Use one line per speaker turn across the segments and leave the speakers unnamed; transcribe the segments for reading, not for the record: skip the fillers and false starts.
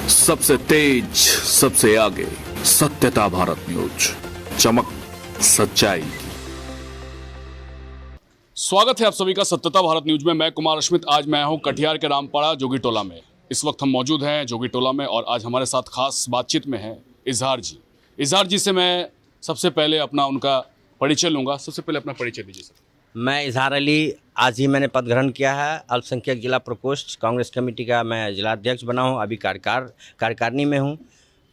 सबसे तेज, सबसे आगे, सत्यता भारत न्यूज, चमक सच्चाई।
स्वागत है आप सभी का सत्यता भारत न्यूज में। मैं कुमार अश्मित। आज मैं हूं कटिहार के रामपाड़ा जोगी टोला में। इस वक्त हम मौजूद हैं जोगी टोला में और आज हमारे साथ खास बातचीत में है इजहार जी। इजहार जी से मैं सबसे पहले उनका परिचय लूँगा। सबसे पहले अपना परिचय दीजिए सर।
मैं इजहार अली, आज ही मैंने पद ग्रहण किया है। अल्पसंख्यक जिला प्रकोष्ठ कांग्रेस कमेटी का मैं जिला अध्यक्ष बना हूं। अभी कार्यकारिणी में हूं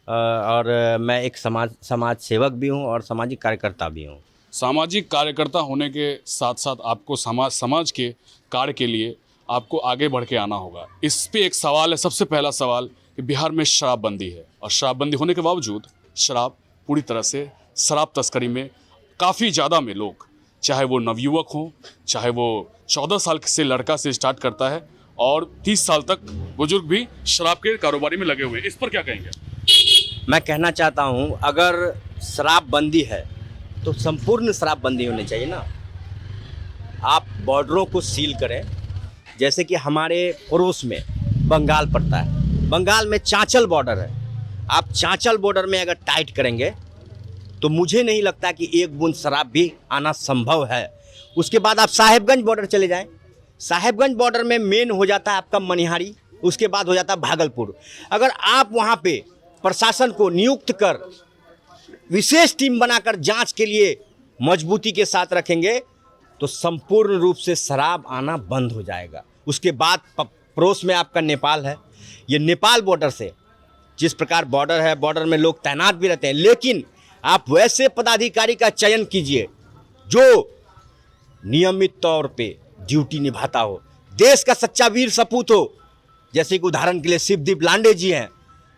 और मैं एक समाज सेवक भी हूं और सामाजिक कार्यकर्ता भी हूं।
सामाजिक कार्यकर्ता होने के साथ साथ आपको समाज के कार्य के लिए आपको आगे बढ़ के आना होगा। इस पे एक सवाल है, सबसे पहला सवाल कि बिहार में शराबबंदी है और शराबबंदी होने के बावजूद शराब पूरी तरह से शराब तस्करी में काफ़ी ज़्यादा में लोग, चाहे वो नवयुवक हो, चाहे वो 14 साल से लड़का से स्टार्ट करता है और 30 साल तक बुजुर्ग भी शराब के कारोबारी में लगे हुए हैं। इस पर क्या कहेंगे?
मैं कहना चाहता हूं, अगर शराबबंदी है तो संपूर्ण शराबबंदी होनी चाहिए ना। आप बॉर्डरों को सील करें, जैसे कि हमारे पड़ोस में बंगाल पड़ता है। बंगाल में चांचल बॉर्डर है। आप चांचल बॉर्डर में अगर टाइट करेंगे तो मुझे नहीं लगता कि एक बूंद शराब भी आना संभव है। उसके बाद आप साहेबगंज बॉर्डर चले जाएं। साहेबगंज बॉर्डर में मेन हो जाता है आपका मनिहारी, उसके बाद हो जाता है भागलपुर। अगर आप वहाँ पे प्रशासन को नियुक्त कर विशेष टीम बनाकर जांच के लिए मजबूती के साथ रखेंगे तो संपूर्ण रूप से शराब आना बंद हो जाएगा। उसके बाद पड़ोस में आपका नेपाल है। ये नेपाल बॉर्डर से जिस प्रकार बॉर्डर है, बॉर्डर में लोग तैनात भी रहते हैं, लेकिन आप वैसे पदाधिकारी का चयन कीजिए जो नियमित तौर पे ड्यूटी निभाता हो, देश का सच्चा वीर सपूत हो। जैसे कि उदाहरण के लिए शिवदीप लांडे जी हैं,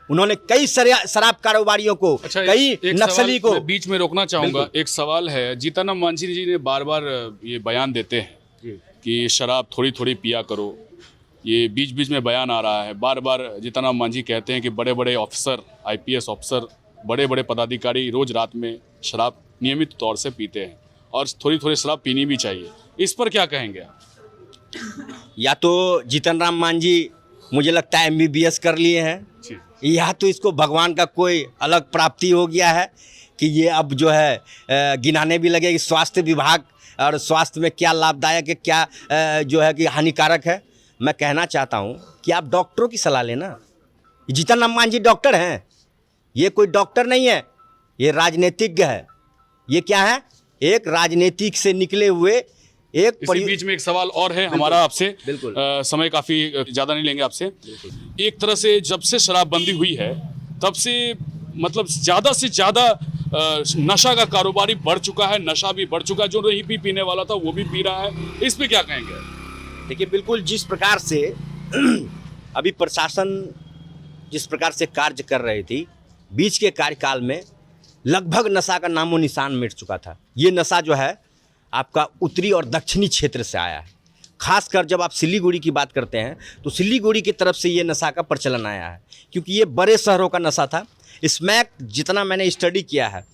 उन्होंने कई शराब कारोबारियों को, कई नक्सली को।
बीच में रोकना चाहूँगा। एक सवाल है, जीतन मांझी जी ने बार बार ये बयान देते हैं कि शराब थोड़ी थोड़ी पिया करो। ये बीच बीच में बयान आ रहा है, बार बार जीतन मांझी कहते हैं कि बड़े बड़े ऑफिसर, IPS ऑफिसर, बड़े बड़े पदाधिकारी रोज रात में शराब नियमित तौर से पीते हैं और थोड़ी थोड़ी शराब पीनी भी चाहिए। इस पर क्या कहेंगे आप?
या तो जीतन राम मांझी मुझे लगता है MBBS कर लिए हैं, या तो इसको भगवान का कोई अलग प्राप्ति हो गया है कि ये अब जो है गिनाने भी लगे कि स्वास्थ्य विभाग और स्वास्थ्य में क्या लाभदायक है, क्या जो है कि हानिकारक है। मैं कहना चाहता हूँ कि आप डॉक्टरों की सलाह लेना। जीतन राम मांझी डॉक्टर हैं, ये कोई डॉक्टर नहीं है, ये राजनीतिज्ञ है। ये क्या है? एक राजनीतिक से निकले हुए एक
इसी बीच में एक सवाल और है हमारा आपसे।
बिल्कुल।
समय काफ़ी ज़्यादा नहीं लेंगे आपसे। एक तरह से जब से शराबबंदी हुई है तब से मतलब ज़्यादा से ज़्यादा नशा का कारोबारी बढ़ चुका है, नशा भी बढ़ चुका है। जो नहीं भी पीने वाला था वो भी पी रहा है। इस पे क्या कहेंगे?
देखिए, बिल्कुल जिस प्रकार से अभी प्रशासन जिस प्रकार से कार्य कर रही थी, बीच के कार्यकाल में लगभग नशा का नामो निशान मिट चुका था। ये नशा जो है आपका उत्तरी और दक्षिणी क्षेत्र से आया है। खासकर जब आप सिलीगुड़ी की बात करते हैं तो सिलीगुड़ी की तरफ से ये नशा का प्रचलन आया है, क्योंकि ये बड़े शहरों का नशा था। स्मैक, जितना मैंने स्टडी किया है,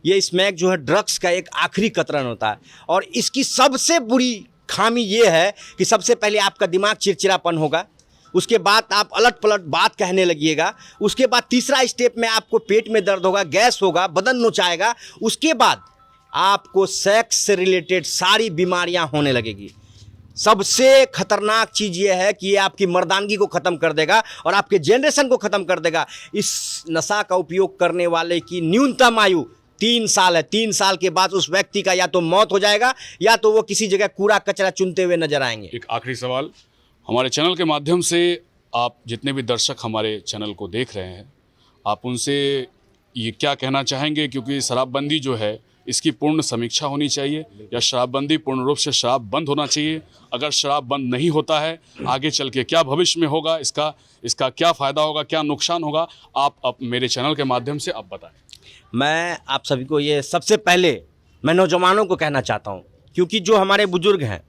ये स्मैक जो है ड्रग्स का एक आखिरी कतरन होता है और इसकी सबसे बुरी खामी ये है कि सबसे पहले आपका दिमाग चिड़चिड़ापन होगा, उसके बाद आप अलट पलट बात कहने लगिएगा, उसके बाद तीसरा स्टेप में आपको पेट में दर्द होगा, गैस होगा, बदन नोचाएगा, उसके बाद आपको सेक्स से रिलेटेड सारी बीमारियां होने लगेगी। सबसे खतरनाक चीज़ ये है कि ये आपकी मर्दानगी को ख़त्म कर देगा और आपके जनरेशन को ख़त्म कर देगा। इस नशा का उपयोग करने वाले की न्यूनतम आयु 3 साल है। 3 साल के बाद उस व्यक्ति का या तो मौत हो जाएगा या तो वो किसी जगह कूड़ा कचरा चुनते हुए नजर आएंगे।
एक आखिरी सवाल, हमारे चैनल के माध्यम से आप जितने भी दर्शक हमारे चैनल को देख रहे हैं, आप उनसे ये क्या कहना चाहेंगे? क्योंकि शराबबंदी जो है इसकी पूर्ण समीक्षा होनी चाहिए या शराबबंदी पूर्ण रूप से शराब बंद होना चाहिए? अगर शराब बंद नहीं होता है, आगे चल के क्या भविष्य में होगा, इसका क्या फ़ायदा होगा, क्या नुकसान होगा, आप मेरे चैनल के माध्यम से आप बताएं।
मैं आप सभी को ये सबसे पहले मैं नौजवानों को कहना चाहता हूँ, क्योंकि जो हमारे बुजुर्ग हैं,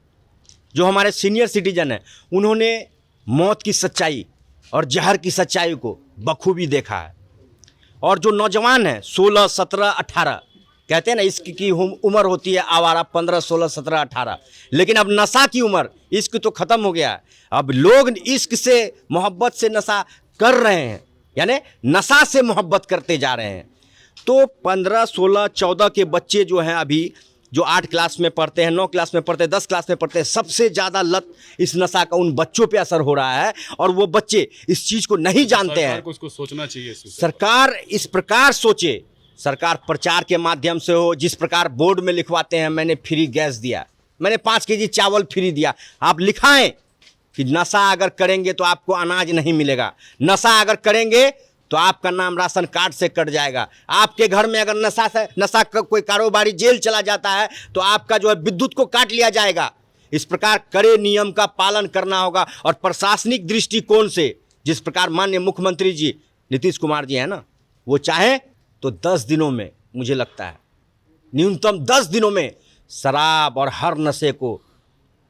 जो हमारे सीनियर सिटीजन हैं, उन्होंने मौत की सच्चाई और जहर की सच्चाई को बखूबी देखा है। और जो नौजवान हैं 16, 17, 18 कहते हैं ना, इश्क की उम्र होती है आवारा 15, 16, 17, 18, लेकिन अब नशा की उम्र, इश्क तो ख़त्म हो गया है। अब लोग इश्क से, मोहब्बत से नशा कर रहे हैं। यानी नशा से मोहब्बत करते जा रहे हैं। तो 15, 16, 14 के बच्चे जो हैं अभी, जो 8 क्लास में पढ़ते हैं, 9 क्लास में पढ़ते हैं, 10 क्लास में पढ़ते हैं, सबसे ज़्यादा लत इस नशा का उन बच्चों पे असर हो रहा है और वो बच्चे इस चीज़ को नहीं जानते हैं।
सरकार को इसको सोचना चाहिए।
सरकार इस प्रकार सोचे, सरकार प्रचार के माध्यम से हो, जिस प्रकार बोर्ड में लिखवाते हैं मैंने फ्री गैस दिया, मैंने 5 केजी चावल फ्री दिया, आप लिखाएं कि नशा अगर करेंगे तो आपको अनाज नहीं मिलेगा, नशा अगर करेंगे तो आपका नाम राशन कार्ड से कट जाएगा, आपके घर में अगर नशा का कोई कारोबारी जेल चला जाता है तो आपका जो है विद्युत को काट लिया जाएगा। इस प्रकार कड़े नियम का पालन करना होगा। और प्रशासनिक दृष्टिकोण से जिस प्रकार माननीय मुख्यमंत्री जी नीतीश कुमार जी है ना, वो चाहें तो 10 दिनों में, मुझे लगता है न्यूनतम 10 दिनों में शराब और हर नशे को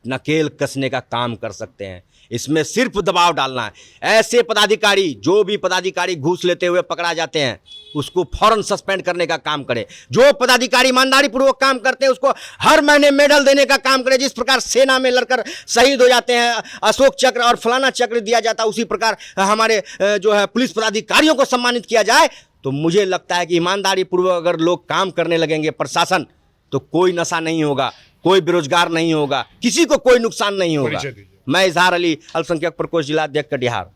नकेल कसने का काम कर सकते हैं। इसमें सिर्फ दबाव डालना है। ऐसे पदाधिकारी, जो भी पदाधिकारी घूस लेते हुए पकड़ा जाते हैं उसको फौरन सस्पेंड करने का काम करें। जो पदाधिकारी ईमानदारी पूर्वक काम करते हैं उसको हर महीने मेडल देने का काम करें। जिस प्रकार सेना में लड़कर शहीद हो जाते हैं, अशोक चक्र और फलाना चक्र दिया जाता है, उसी प्रकार हमारे जो है पुलिस पदाधिकारियों को सम्मानित किया जाए। तो मुझे लगता है कि ईमानदारी पूर्वक अगर लोग काम करने लगेंगे प्रशासन, तो कोई नशा नहीं होगा, कोई बेरोजगार नहीं होगा, किसी को कोई नुकसान नहीं होगा। मैं इजहार अली, अल्पसंख्यक प्रकोष्ठ जिला अध्यक्ष कटिहार।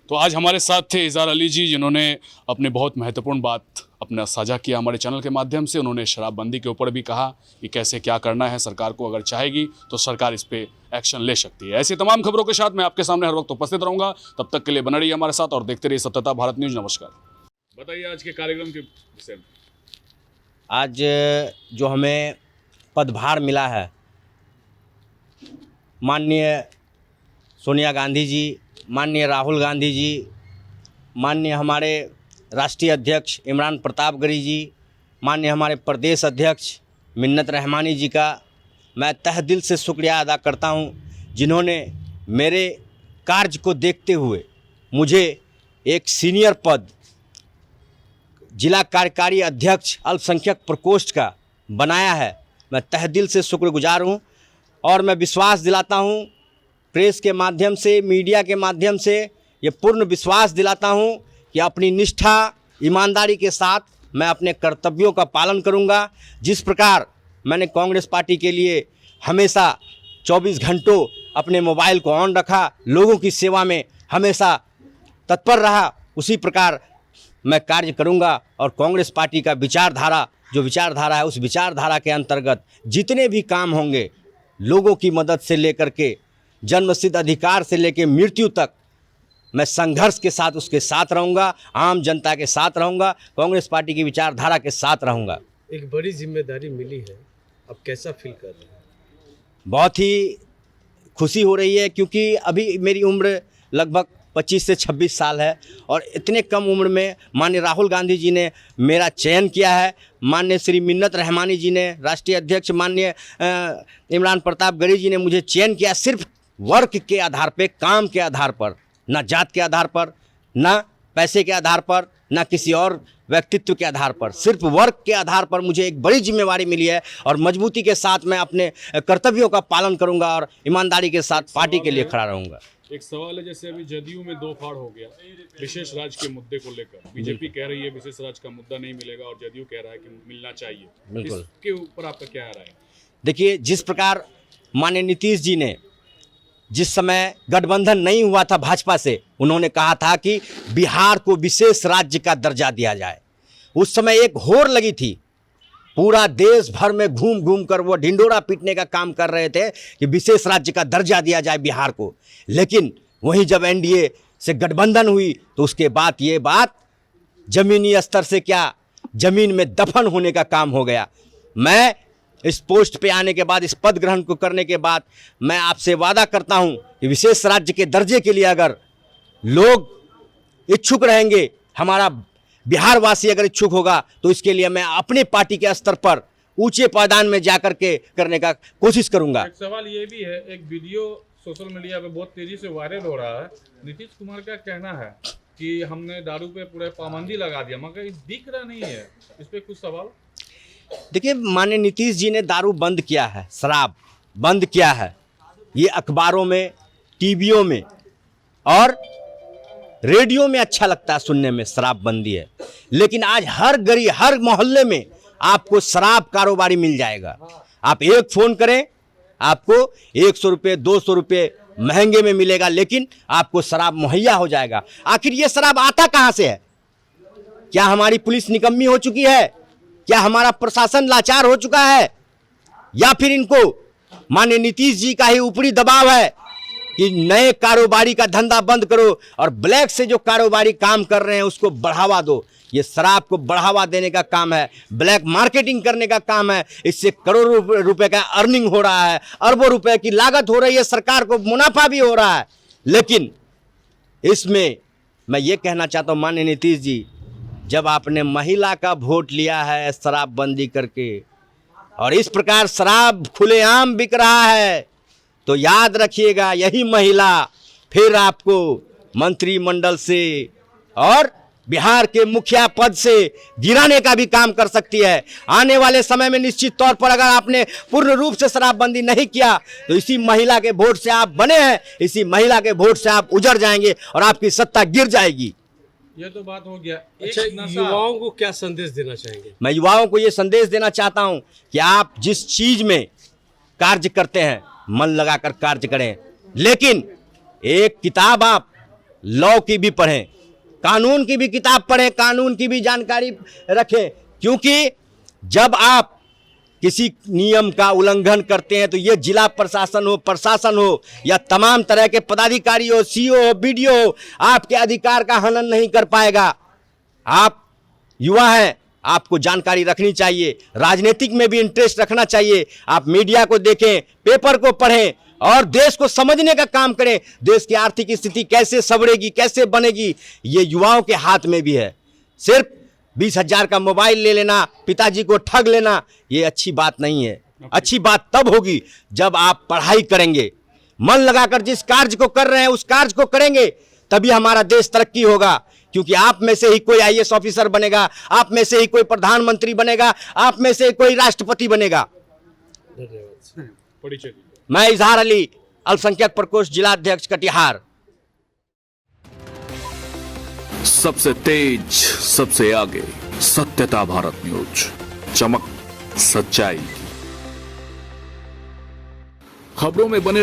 तो आज हमारे साथ थे इजहार अली जी, जिन्होंने अपने बहुत महत्वपूर्ण बात अपना साझा किया हमारे चैनल के माध्यम से। उन्होंने शराबबंदी के ऊपर भी कहा कि कैसे क्या करना है, सरकार को अगर चाहेगी तो सरकार इस पे एक्शन ले सकती है। ऐसी तमाम खबरों के साथ मैं आपके सामने हर वक्त उपस्थित रहूंगा। तब तक के लिए बने रहिए हमारे साथ और देखते रहिए सत्यता भारत न्यूज। नमस्कार। बताइए आज के कार्यक्रम के विषय में।
आज जो हमें पदभार मिला है, माननीय सोनिया गांधी जी, माननीय राहुल गांधी जी, माननीय हमारे राष्ट्रीय अध्यक्ष इमरान प्रतापगढ़ी जी, माननीय हमारे प्रदेश अध्यक्ष मिन्नत रहमानी जी का मैं तहे दिल से शुक्रिया अदा करता हूं, जिन्होंने मेरे कार्य को देखते हुए मुझे एक सीनियर पद जिला कार्यकारी अध्यक्ष अल्पसंख्यक प्रकोष्ठ का बनाया है। मैं तहे दिल से शुक्रगुजार हूं और मैं विश्वास दिलाता हूं, प्रेस के माध्यम से, मीडिया के माध्यम से ये पूर्ण विश्वास दिलाता हूं कि अपनी निष्ठा, ईमानदारी के साथ मैं अपने कर्तव्यों का पालन करूंगा। जिस प्रकार मैंने कांग्रेस पार्टी के लिए हमेशा 24 घंटों अपने मोबाइल को ऑन रखा, लोगों की सेवा में हमेशा तत्पर रहा, उसी प्रकार मैं कार्य करूंगा। और कांग्रेस पार्टी का विचारधारा, जो विचारधारा है, उस विचारधारा के अंतर्गत जितने भी काम होंगे, लोगों की मदद से लेकर के जन्मसिद्ध अधिकार से लेकर मृत्यु तक, मैं संघर्ष के साथ उसके साथ रहूंगा, आम जनता के साथ रहूंगा, कांग्रेस पार्टी की विचारधारा के साथ रहूंगा।
एक बड़ी जिम्मेदारी मिली है, अब कैसा फील कर रहे हैं?
बहुत ही खुशी हो रही है, क्योंकि अभी मेरी उम्र लगभग 25 से 26 साल है और इतने कम उम्र में माननीय राहुल गांधी जी ने मेरा चयन किया है। माननीय श्री मिन्नत रहमानी जी ने, राष्ट्रीय अध्यक्ष माननीय इमरान प्रतापगढ़ी जी ने मुझे चयन किया सिर्फ वर्क के आधार पे, काम के आधार पर, ना जात के आधार पर, ना पैसे के आधार पर, ना किसी और व्यक्तित्व के आधार पर, सिर्फ वर्क के आधार पर मुझे एक बड़ी जिम्मेवारी मिली है और मजबूती के साथ मैं अपने कर्तव्यों का पालन करूंगा और ईमानदारी के साथ पार्टी के लिए खड़ा रहूंगा।
एक सवाल है, जैसे अभी जदयू में 2 फाड़ हो गया विशेष राज्य के मुद्दे को लेकर। बीजेपी कह रही है विशेष राज्य का मुद्दा नहीं मिलेगा और जदयू कह रहा है कि मिलना चाहिए।
बिल्कुल।
इसके ऊपर आपका क्या राय है?
देखिए, जिस प्रकार माननीय नीतीश जी ने, जिस समय गठबंधन नहीं हुआ था भाजपा से, उन्होंने कहा था कि बिहार को विशेष राज्य का दर्जा दिया जाए। उस समय एक होड़ लगी थी, पूरा देश भर में घूम घूम कर वो ढिंडोरा पीटने का काम कर रहे थे कि विशेष राज्य का दर्जा दिया जाए बिहार को। लेकिन वहीं जब एनडीए से गठबंधन हुई तो उसके बाद ये बात जमीनी स्तर से क्या, जमीन में दफन होने का काम हो गया। मैं इस पोस्ट पे आने के बाद, इस पद ग्रहण को करने के बाद, मैं आपसे वादा करता हूं कि विशेष राज्य के दर्जे के लिए अगर लोग इच्छुक रहेंगे, हमारा बिहार वासी अगर इच्छुक होगा, तो इसके लिए मैं अपने पार्टी के स्तर पर ऊंचे पायदान में जाकर के करने का कोशिश करूंगा।
एक सवाल ये भी है, एक वीडियो सोशल मीडिया पे बहुत तेजी से वायरल हो रहा है। नीतीश कुमार का कहना है कि हमने दारू पे पूरे पाबंदी लगा दिया, मगर दिख रहा नहीं है, इस पे कुछ सवाल।
देखिए, माननीय नीतीश जी ने दारू बंद किया है, शराब बंद किया है, ये अखबारों में, टीवियों में और रेडियो में अच्छा लगता है सुनने में शराबबंदी है, लेकिन आज हर गली हर मोहल्ले में आपको शराब कारोबारी मिल जाएगा। आप एक फ़ोन करें, आपको 100 रुपये 200 रुपये महंगे में मिलेगा, लेकिन आपको शराब मुहैया हो जाएगा। आखिर ये शराब आता कहाँ से है? क्या हमारी पुलिस निकम्मी हो चुकी है? क्या हमारा प्रशासन लाचार हो चुका है? या फिर इनको माननीय नीतीश जी का ही ऊपरी दबाव है कि नए कारोबारी का धंधा बंद करो और ब्लैक से जो कारोबारी काम कर रहे हैं उसको बढ़ावा दो। ये शराब को बढ़ावा देने का काम है, ब्लैक मार्केटिंग करने का काम है। इससे करोड़ों रुपए का अर्निंग हो रहा है, अरबों रुपए की लागत हो रही है, सरकार को मुनाफा भी हो रहा है। लेकिन इसमें मैं ये कहना चाहता हूँ माननीय नीतीश जी, जब आपने महिला का वोट लिया है शराबबंदी करके और इस प्रकार शराब खुलेआम बिक रहा है, तो याद रखिएगा यही महिला फिर आपको मंत्रिमंडल से और बिहार के मुखिया पद से गिराने का भी काम कर सकती है। आने वाले समय में निश्चित तौर पर अगर आपने पूर्ण रूप से शराबबंदी नहीं किया तो इसी महिला के वोट से आप बने हैं, इसी महिला के वोट से आप उजड़ जाएंगे और आपकी सत्ता गिर जाएगी।
ये तो बात हो गया।
अच्छा, युवाओं को क्या संदेश देना चाहेंगे?
मैं युवाओं को ये संदेश देना चाहता हूं कि आप जिस चीज में कार्य करते हैं मन लगाकर कार्य करें, लेकिन एक किताब आप लॉ की भी पढ़ें, कानून की भी किताब पढ़ें, कानून की भी जानकारी रखें, क्योंकि जब आप किसी नियम का उल्लंघन करते हैं तो ये जिला प्रशासन हो, प्रशासन हो या तमाम तरह के पदाधिकारी हो, सीओ हो, बीडीओ हो, आपके अधिकार का हनन नहीं कर पाएगा। आप युवा हैं, आपको जानकारी रखनी चाहिए, राजनीतिक में भी इंटरेस्ट रखना चाहिए। आप मीडिया को देखें, पेपर को पढ़ें और देश को समझने का काम करें। देश की आर्थिक स्थिति कैसे संवरेगी, कैसे बनेगी, ये युवाओं के हाथ में भी है। सिर्फ 20,000 का मोबाइल ले लेना, पिताजी को ठग लेना, ये अच्छी बात नहीं है। अच्छी बात तब होगी जब आप पढ़ाई करेंगे, मन लगाकर जिस कार्य को कर रहे हैं उस कार्य को करेंगे, तभी हमारा देश तरक्की होगा। क्योंकि आप में से ही कोई IAS ऑफिसर बनेगा, आप में से ही कोई प्रधानमंत्री बनेगा, आप में से कोई राष्ट्रपति बनेगा।
धन्यवाद।
मैं इजहार अली, अल्पसंख्यक प्रकोष्ठ जिलाध्यक्ष कटिहार।
सबसे तेज, सबसे आगे, सत्यता भारत न्यूज, चमक सच्चाई की। खबरों में बने